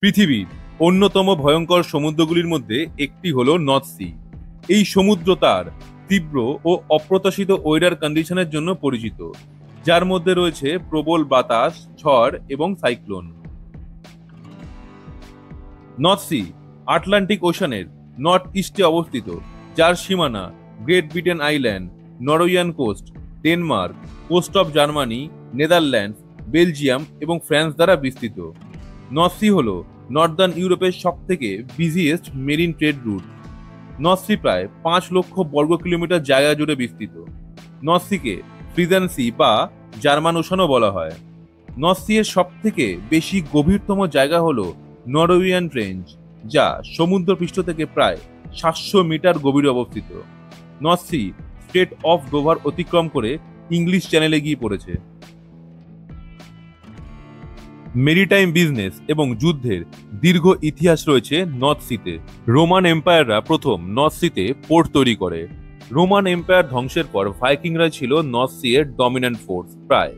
পৃথিবীর অন্যতম ভয়ঙ্কর সমুদ্রগুলির মধ্যে একটি হলো নর্থ সি। এই সমুদ্র তার তীব্র ও অপ্রত্যাশিত ওয়েদার কন্ডিশনের জন্য পরিচিত, যার মধ্যে রয়েছে প্রবল বাতাস, ঝড় এবং সাইক্লোন। নর্থ সি আটলান্টিক ওশানের নর্থ ইস্টে অবস্থিত, যার সীমানা Great Britain island, Norwegian coast, Denmark, coast of Germany, Netherlands, Belgium এবং ফ্রান্স দ্বারা বিস্তৃত। নর্থ সি হল নর্দার্ন ইউরোপের সবথেকে biggest marine trade route. North Sea প্রায় 5 লক্ষ বর্গ কিলোমিটার জায়গা জুড়ে বিস্তৃত। নর্থ সিকে ফ্রিজেন সি বা জার্মান ওশানও বলা হয়। নর্থ সি এর সবথেকে বেশি গভীরতম জায়গা হলো নরওয়েজিয়ান ট্রেঞ্চ, যা সমুদ্রপৃষ্ঠ থেকে প্রায় 700 মিটার গভীরে অবস্থিত। North Sea Strait of Dover অতিক্রম করে ইংলিশ চ্যানেলে গিয়ে পড়েছে। মেরিটাইম বিজনেস এবং যুদ্ধের দীর্ঘ ইতিহাস রয়েছে নর্থ সিতে। রোমান এম্পায়াররা প্রথম নর্থ সিতে পোর্ট তৈরি করে। রোমান এম্পায়ার ধ্বংসের পর ভাইকিংরা ছিল নর্থ সি এর ডমিন্যান্ট ফোর্স। প্রায়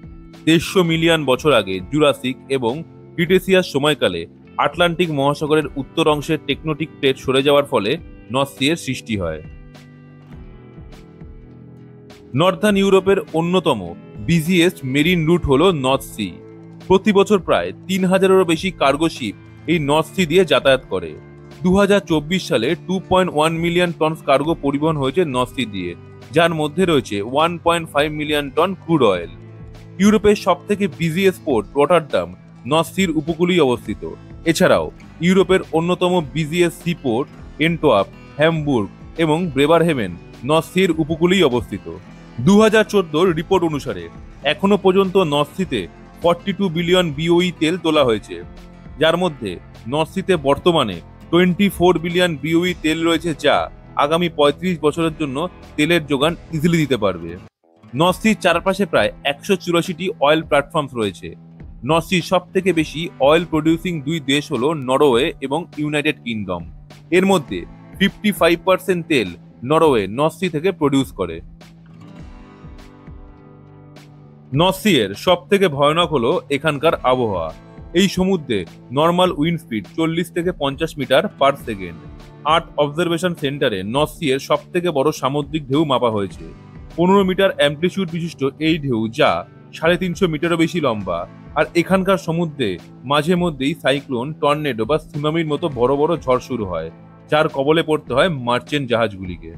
150 মিলিয়ন বছর আগে জুরাসিক এবং ক্রিটেসিয়াস সময়কালে আটলান্টিক মহাসাগরের উত্তর অংশের টেকটোনিক প্লেট সরে যাওয়ার ফলে নর্থ সি এর সৃষ্টি হয়। নর্দার্ন ইউরোপের অন্যতম বিজিয়েস্ট মেরিন রুট হলো নর্থ সি। প্রতি বছর প্রায় 3000-এরও বেশি কার্গো শিপ এই নর্থ সি দিয়ে যাতায়াত করে। 2024 সালে 2.1 মিলিয়ন টন কার্গো পরিবহন হয়েছে নর্থ সি দিয়ে, যার মধ্যে রয়েছে 1.5 মিলিয়ন টন ক্রুড অয়েল। ইউরোপের সবথেকে বিজিয়েস্ট পোর্ট রটারডাম নর্থ সির উপকূলেই অবস্থিত। এছাড়াও ইউরোপের অন্যতম busiest C port Antwerp, Hamburg এবং ব্রেভারহেভেন নর্থ সির উপকূলেই অবস্থিত। 2014 রিপোর্ট অনুসারে এখনো পর্যন্ত নর্থ সিতে 42 বিলিয়ন বিওই তেল তোলা হয়েছে, যার মধ্যে নর্থ সিতে বর্তমানে 24 বিলিয়ন বিওই তেল রয়েছে, যা আগামী 35 বছরের জন্য তেলের যোগান ইজিলি দিতে পারবে। নর্থ সির চারপাশে প্রায় 184টি অয়েল প্ল্যাটফর্মস রয়েছে। নর্থ সির সব থেকে বেশি অয়েল প্রডিউসিং দুই দেশ হলো নরওয়ে এবং ইউনাইটেড কিংডম। এর মধ্যে 55% তেল নরওয়ে নর্থ সি থেকে প্রডিউস করে। নর্থ সি এর সব থেকে ভয়ানক হলো এখানকার আবহাওয়া। এই সমুদ্রে নর্মাল উইন্ড স্পিড 40 থেকে 50 মিটার পার সেকেন্ড। 8 অবজারভেশন সেন্টারে নর্থ সি এর সব থেকে বড় সামুদ্রিক ঢেউ মাপা হয়েছে। 15 মিটার অ্যাম্পলিটিউড বিশিষ্ট এই ঢেউ, যা 350 মিটারও বেশি লম্বা। আর এখানকার সমুদ্রে মাঝে মধ্যেই সাইক্লোন, টর্নেডো বা সুনামির মতো বড় বড় ঝড় শুরু হয়, যার কবলে পড়তে হয় মার্চেন্ট জাহাজগুলিকে।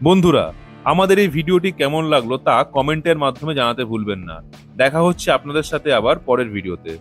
বন্ধুরা, আমাদের এই ভিডিওটি কেমন লাগলো তা কমেন্টের মাধ্যমে জানাতে ভুলবেন না। দেখা হচ্ছে আপনাদের সাথে আবার পরের ভিডিওতে।